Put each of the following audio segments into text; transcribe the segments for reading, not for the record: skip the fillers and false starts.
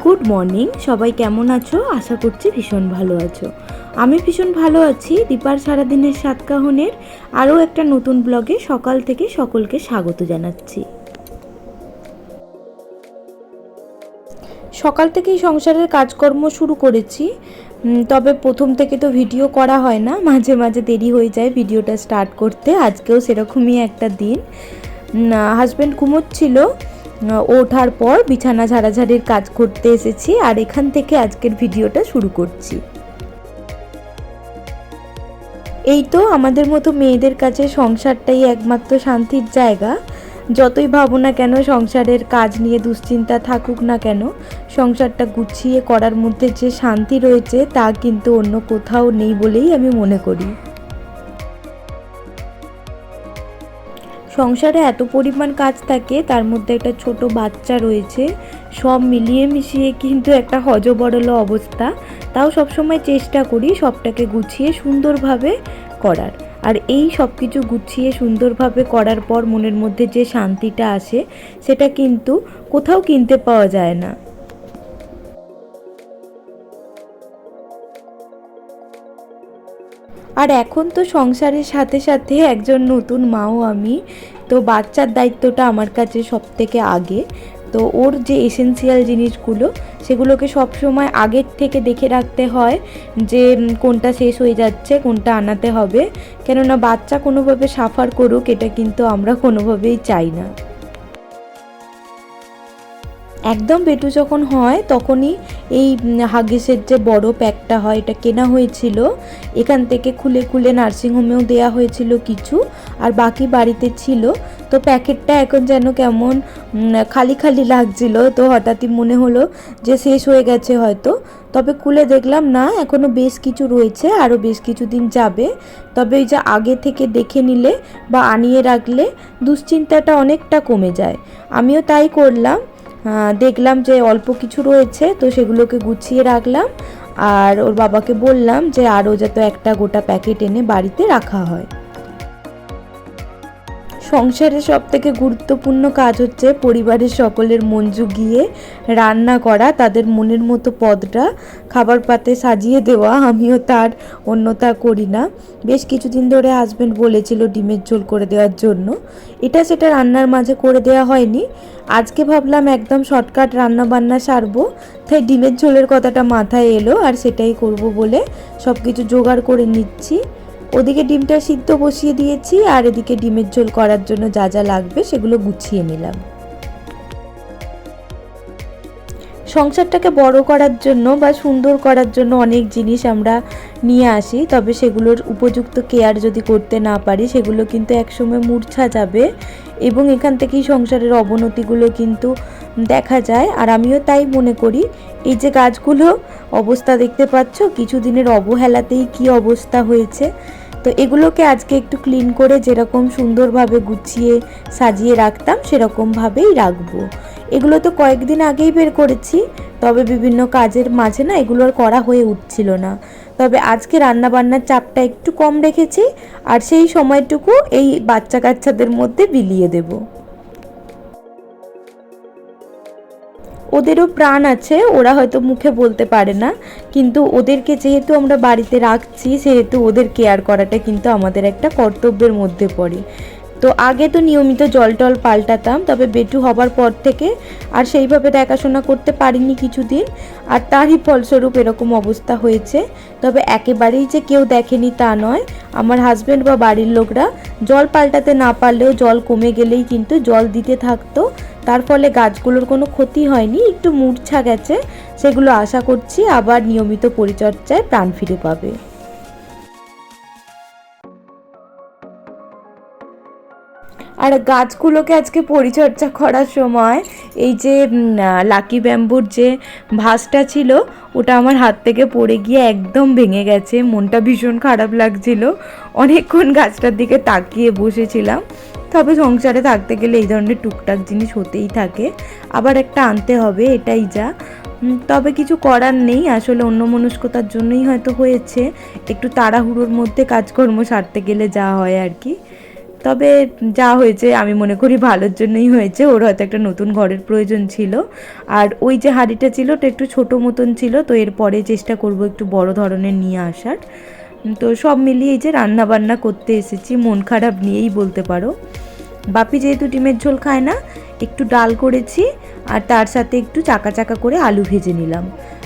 Good morning, সবাই কেমন আছো? আশা করছি ভীষণ ভালো আছো। আমি ভীষণ ভালো আছি। দীপার সারাদিনের সাতকাহনের আরও একটা নতুন ব্লগে সকাল থেকে সকলকে স্বাগত জানাচ্ছি। সকাল থেকেই সংসারের কাজকর্ম শুরু করেছি, তবে প্রথম থেকে তো ভিডিও করা হয় না, মাঝে মাঝে দেরি হয়ে যায় ভিডিওটা স্টার্ট করতে। আজকেও সেরকমই একটা দিন। হাজব্যান্ড ঘুমোচ্ছিল, ওঠার পর বিছানা ঝাড়াঝাড়ির কাজ করতে এসেছি, আর এখান থেকে আজকের ভিডিওটা শুরু করছি। এই তো আমাদের মতো মেয়েদের কাছে সংসারটাই একমাত্র শান্তির জায়গা। যতই ভাবো না কেন, সংসারের কাজ নিয়ে দুশ্চিন্তা থাকুক না কেন, সংসারটা গুছিয়ে করার মধ্যে যে শান্তি রয়েছে তা কিন্তু অন্য কোথাও নেই বলেই আমি মনে করি। সংসারে এত পরিমাণ কাজ থাকে, তার মধ্যে একটা ছোট বাচ্চা রয়েছে, সব মিলিয়ে মিশিয়ে কিন্তু একটা হযবরল অবস্থা। তাও সবসময় চেষ্টা করি সবটাকে গুছিয়ে সুন্দরভাবে করার। আর এই সব কিছু গুছিয়ে সুন্দরভাবে করার পর মনের মধ্যে যে শান্তিটা আসে, সেটা কিন্তু কোথাও কিনতে পাওয়া যায় না। আর এখন তো সংসারের সাথে সাথে একজন নতুন মাও আমি, তো বাচ্চার দায়িত্বটা আমার কাছে সব থেকে আগে। তো ওর যে এসেন্সিয়াল জিনিসগুলো, সেগুলোকে সব সময় আগের থেকে দেখে রাখতে হয় যে কোনটা শেষ হয়ে যাচ্ছে, কোনটা আনাতে হবে। কেননা বাচ্চা কোনোভাবে সাফার করুক, এটা কিন্তু আমরা কোনোভাবেই চাই না। একদম বেটু যখন হয় তখনই এই হাগিসের যে বড় প্যাকটা হয়, এটা কেনা হয়েছিল। এখান থেকে খুলে খুলে নার্সিংহোমেও দেয়া হয়েছিল কিছু, আর বাকি বাড়িতে ছিল। তো প্যাকেটটা এখন যেন কেমন খালি খালি লাগছিল, তো হঠাৎই মনে হলো যে শেষ হয়ে গেছে হয়তো। তবে খুলে দেখলাম না, এখনও বেশ কিছু রয়েছে, আরও বেশ কিছুদিন যাবে। তবে এই যে আগে থেকে দেখে নিলে বা আনিয়ে রাখলে দুশ্চিন্তাটা অনেকটা কমে যায়। আমিও তাই করলাম। দেখলাম যে অল্প কিছু রয়েছে, তো সেগুলোকে গুছিয়ে রাখলাম, আর ওর বাবাকে বললাম যে আরও যাতে একটা গোটা প্যাকেট এনে বাড়িতে রাখা হয়। সংসারের সবথেকে গুরুত্বপূর্ণ কাজ হচ্ছে পরিবারের সকলের মন জুগিয়ে রান্না করা, তাদের মনের মতো পদটা খাবার পাতে সাজিয়ে দেওয়া। আমিও তার অন্যথা করি না। বেশ কিছুদিন ধরে হাজব্যান্ড বলেছিল ডিমের ঝোল করে দেওয়ার জন্য, এটা সেটা রান্নার মাঝে করে দেওয়া হয়নি। আজকে ভাবলাম একদম শর্টকাট রান্না বান্না সারবো, তাই ডিমের ঝোলের কথাটা মাথায় এলো, আর সেটাই করব বলে সব কিছু জোগাড় করে নিচ্ছি। ওদিকে ডিমটা সিদ্ধ বসিয়ে দিয়েছি, আর এদিকে ডিমের ঝোল করার জন্য যা যা লাগবে সেগুলো গুছিয়ে নিলাম। সংসারটাকে বড় করার জন্য বা সুন্দর করার জন্য অনেক জিনিস আমরা নিয়ে আসি, তবে সেগুলোর উপযুক্ত কেয়ার যদি করতে না পারি, সেগুলো কিন্তু একসময় মূর্ছা যাবে, এবং এখান থেকেই সংসারের অবনতিগুলো কিন্তু দেখা যায়। আর আমিও তাই মনে করি। এই যে গাছগুলো অবস্থা দেখতে পাচ্ছ, কিছুদিনের অবহেলাতেই কি অবস্থা হয়েছে। তো এগুলোকে আজকে একটু ক্লিন করে যেরকম সুন্দরভাবে গুছিয়ে সাজিয়ে রাখতাম সেরকমভাবেই রাখবো। এগুলো তো কয়েকদিন আগেই বের করেছি, তবে বিভিন্ন কাজের মাঝে না এগুলো আর করা হয়ে উঠছিল না। তবে আজকে রান্নাবান্নার চাপটা একটু কম রেখেছি, আর সেই সময়টুকু এই বাচ্চা কাচ্চাদের মধ্যে বিলিয়ে দেবো। ওদেরও প্রাণ আছে, ওরা হয়তো মুখে বলতে পারে না, কিন্তু ওদেরকে যেহেতু আমরা বাড়িতে রাখছি, সেহেতু ওদের কেয়ার করাটা কিন্তু আমাদের একটা কর্তব্যের মধ্যে পড়ে। তো আগে তো নিয়মিত জল টল পাল্টাতাম, তবে বেটু হবার পর থেকে আর সেইভাবে দেখাশোনা করতে পারিনি কিছুদিন, আর তারই ফলস্বরূপ এরকম অবস্থা হয়েছে। তবে একেবারেই যে কেউ দেখেনি তা নয়, আমার হাজব্যান্ড বা বাড়ির লোকরা জল পাল্টাতে না পারলেও জল কমে গেলেই কিন্তু জল দিতে থাকতো। তার ফলে গাছগুলোর কোনো ক্ষতি হয়নি, একটু মূর্ছা গেছে, সেগুলো আশা করছি আবার নিয়মিত পরিচর্যায় প্রাণ ফিরে পাবে। আর গাছগুলোকে আজকে পরিচর্যা করার সময় এই যে লাকি ব্যাম্বুর যে ভাসটা ছিল, ওটা আমার হাত থেকে পড়ে গিয়ে একদম ভেঙে গেছে। মনটা ভীষণ খারাপ লাগছিল, অনেকক্ষণ গাছটার দিকে তাকিয়ে বসেছিলাম। তবে সংসারে থাকতে গেলে এই ধরনের টুকটাক জিনিস হতেই থাকে, আবার একটা আনতে হবে, এটাই যা। তবে কিছু করার নেই, আসলে অন্যমনস্কতার জন্যই হয়তো হয়েছে, একটু তাড়াহুড়োর মধ্যে কাজকর্ম সারতে গেলে যা হয় আর কি। তবে যা হয়েছে আমি মনে করি ভালোর জন্যই হয়েছে। ওর হয়তো একটা নতুন ঘরের প্রয়োজন ছিল, আর ওই যে হাঁড়িটা ছিল ওটা একটু ছোটো মতন ছিল, তো এরপরে চেষ্টা করব একটু বড় ধরনের নিয়ে আসার। তো সব মিলিয়ে এই যে রান্না বান্না করতে এসেছি মন খারাপ নিয়েই বলতে পারো। বাপি যেহেতু ডিমের ঝোল খায় না, একটু ডাল করেছি আর তার সাথে একটু চাকা চাকা করে আলু ভেজে নিলাম।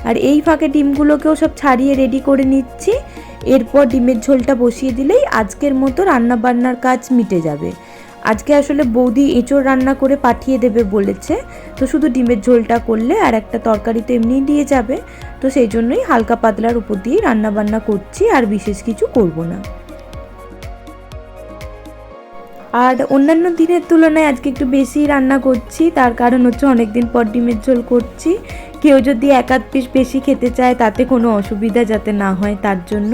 আর এই ফাঁকে ডিমগুলোকেও সব ছাড়িয়ে রেডি করে নিচ্ছি। এরপর ডিমের ঝোলটা বসিয়ে দিলেই আজকের মতো রান্না বান্নার কাজ মিটে যাবে। আজকে আসলে বৌদি এঁচোড় রান্না করে পাঠিয়ে দেবে বলেছে, তো শুধু ডিমের ঝোলটা করলে আর একটা তরকারি তো এমনিই দিয়ে যাবে, তো সেই জন্যই হালকা পাতলার উপর দিয়েই রান্না বান্না করছি, আর বিশেষ কিছু করব না। আর অন্যান্য দিনের তুলনায় আজকে একটু বেশি রান্না করছি, তার কারণ হচ্ছে অনেক দিন পর ডিমের ঝোল করছি। কেউ যদি এক আধ পিস বেশি খেতে চায় তাতে কোনো অসুবিধা যাতে না হয় তার জন্য।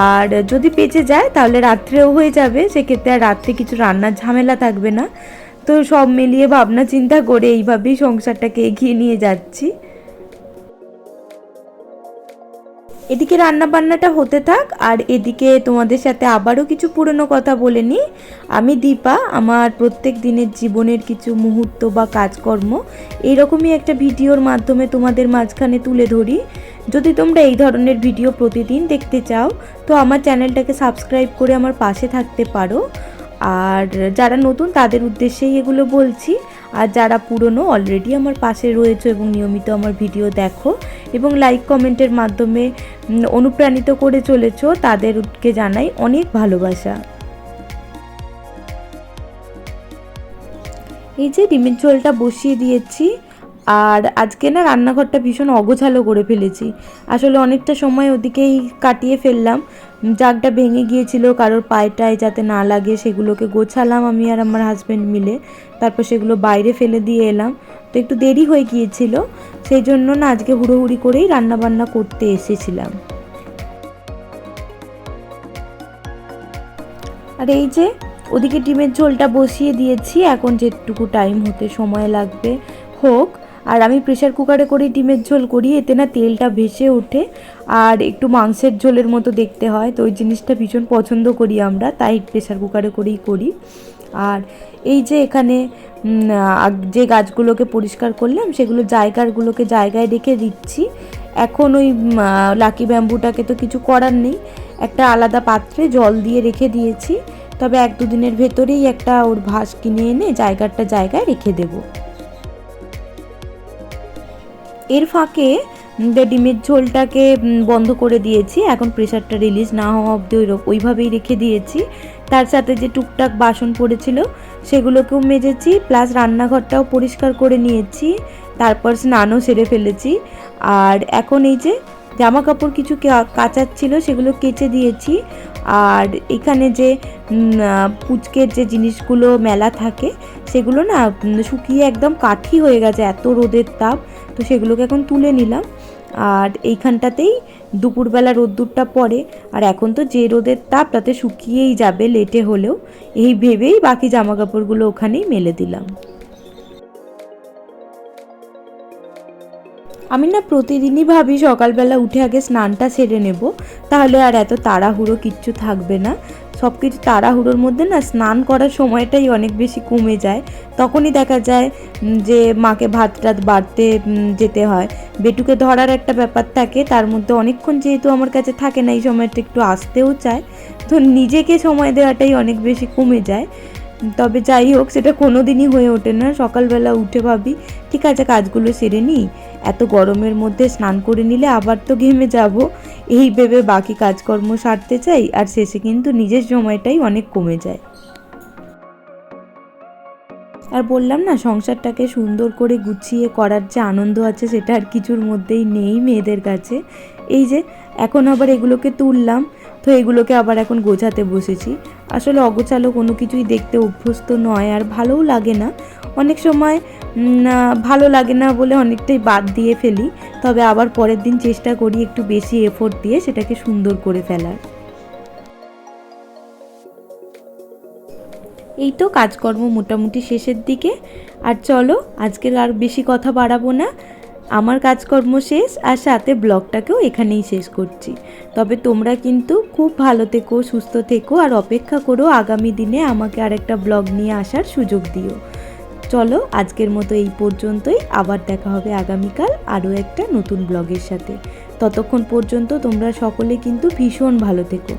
আর যদি বেঁচে যায় তাহলে রাত্রেও হয়ে যাবে, সেক্ষেত্রে আর রাত্রে কিছু রান্নার ঝামেলা থাকবে না। তো সব মিলিয়ে ভাবনা চিন্তা করে এইভাবেই সংসারটাকে এগিয়ে নিয়ে যাচ্ছি। এদিকে রান্না বান্নাটা হতে থাক, আর এদিকে তোমাদের সাথে আবারও কিছু পুরনো কথা বলে নিই। আমি দীপা আমার প্রত্যেক দিনের জীবনের কিছু মুহূর্ত বা কাজকর্ম এইরকমই একটা ভিডিওর মাধ্যমে তোমাদের মাঝখানে তুলে ধরি। যদি তোমরা এই ধরনের ভিডিও প্রতিদিন দেখতে চাও তো আমার চ্যানেলটাকে সাবস্ক্রাইব করে আমার পাশে থাকতে পারো। আর যারা নতুন তাদের উদ্দেশ্যেই এগুলো বলছি, আর যারা পুরনো অলরেডি আমার পাশে রয়েছে এবং নিয়মিত আমার ভিডিও দেখো এবং লাইক কমেন্টের মাধ্যমে অনুপ্রাণিত করে চলেছো, তাদেরকে জানাই অনেক ভালোবাসা। এই যে ডিমের ঝোলটা বসিয়ে দিয়েছি, আর আজকে না রান্নাঘরটা ভীষণ অগোছালো করে ফেলেছি। আসলে অনেকটা সময় ওদিকেই কাটিয়ে ফেললাম। জাগটা ভেঙে গিয়েছিল, কারোর পায়টায় যাতে না লাগে সেগুলোকে গোছালাম আমি আর আমার হাজব্যান্ড মিলে, তারপর সেগুলো বাইরে ফেলে দিয়ে এলাম। তো একটু দেরি হয়ে গিয়েছিল, সেই জন্য না আজকে হুড়োহুড়ি করেই রান্না বান্না করতে এসেছিলাম। আর এই যে ওদিকে ডিমের ঝোলটা বসিয়ে দিয়েছি, এখন যেটুকু টাইম হতে সময় লাগবে হোক। আর আমি প্রেশার কুকারে করে ডিমের ঝোল করি, এতে না তেলটা ভেসে ওঠে আর একটু মাংসের ঝোলের মতো দেখতে হয়, তো ওই জিনিসটা ভীষণ পছন্দ করি আমরা, তাই প্রেশার কুকারে করেই করি। আর এই যে এখানে যে গাছগুলোকে পরিষ্কার করলাম সেগুলো জায়গায় রেখে দিচ্ছি। এখন ওই লাকি ব্যাম্বুটাকে তো কিছু করার নেই, একটা আলাদা পাত্রে জল দিয়ে রেখে দিয়েছি, তবে 1-2 দিনের ভেতরেই একটা ওর ভাস কিনে এনে জায়গায় রেখে দেবো। এর ফাঁকে ডিমের ঝোলটাকে বন্ধ করে দিয়েছি, এখন প্রেশারটা রিলিজ না হওয়া অবধি ওইভাবেই রেখে দিয়েছি। তার সাথে যে টুকটাক বাসন পড়েছিল সেগুলোকেও মেজেছি, প্লাস রান্নাঘরটাও পরিষ্কার করে নিয়েছি, তারপর স্নানও সেরে ফেলেছি। আর এখন এই যে জামা কাপড় কিছু কাচার ছিল সেগুলো কেচে দিয়েছি। আর এখানে যে পুচকের যে জিনিসগুলো মেলা থাকে সেগুলো না শুকিয়ে একদম কাঠি হয়ে গেছে, এত রোদের তাপ, তো সেগুলোকে এখন তুলে নিলাম। আর এইখানটাতেই দুপুরবেলা রোদ্দুরটা পড়ে, আর এখন তো যে রোদের তাপ তাতে শুকিয়েই যাবে লেটে হলেও, এই ভেবেই বাকি জামা কাপড়গুলো ওখানেই মেলে দিলাম। আমি না প্রতিদিনই ভাবি সকালবেলা উঠে আগে স্নানটা সেরে নেব, তাহলে আর এত তাড়াহুড়ো কিচ্ছু থাকবে না। সব কিছু তাড়াহুড়োর মধ্যে না স্নান করার সময়টাই অনেক বেশি কমে যায়, তখনই দেখা যায় যে মাকে ভাত টাত বাড়তে যেতে হয়, বেটুকে ধরার একটা ব্যাপার থাকে, তার মধ্যে অনেকক্ষণ যেহেতু আমার কাছে থাকে না এই সময়টা একটু আসতেও চায়, তো নিজেকে সময় দেওয়াটাই অনেক বেশি কমে যায়। তবে যাই হোক, সেটা কোনো দিনই হয়ে ওঠে না। সকালবেলা উঠে ভাবি ঠিক আছে কাজগুলো সেরে নিই, এত গরমের মধ্যে স্নান করে নিলে আবার তো ঘেমে যাব, এই ভেবে বাকি কাজকর্ম সারতে চাই, আর শেষে কিন্তু নিজের সময়টাই অনেক কমে যায়। আর বললাম না সংসারটাকে সুন্দর করে গুছিয়ে করার যে আনন্দ আছে সেটা আর কিছুর মধ্যেই নেই মেয়েদের কাছে। এই যে এখন আবার এগুলোকে তুললাম, তো এগুলোকে আবার এখন গোছাতে বসেছি। আসলে অগোছালো কোনো কিছুই দেখতে অভ্যস্ত নয়, আর ভালোও লাগে না। অনেক সময় ভালো লাগে না বলে অনেকটাই বাদ দিয়ে ফেলি, তবে আবার পরের দিন চেষ্টা করি একটু বেশি এফোর্ট দিয়ে সেটাকে সুন্দর করে ফেলার। এই তো কাজকর্ম মোটামুটি শেষের দিকে। আর চলো আজকের আর বেশি কথা বাড়াবো না, আমার কাজকর্ম শেষ, আর সাথে ব্লগটাকেও এখানেই শেষ করছি। তবে তোমরা কিন্তু খুব ভালো থেকো, সুস্থ থেকো, আর অপেক্ষা করো আগামী দিনে আমাকে আরেকটা ব্লগ নিয়ে আসার সুযোগ দিও। চলো আজকের মতো এই পর্যন্তই, আবার দেখা হবে আগামীকাল আরও একটা নতুন ব্লগের সাথে। ততক্ষণ পর্যন্ত তোমরা সকলে কিন্তু ভীষণ ভালো থেকো।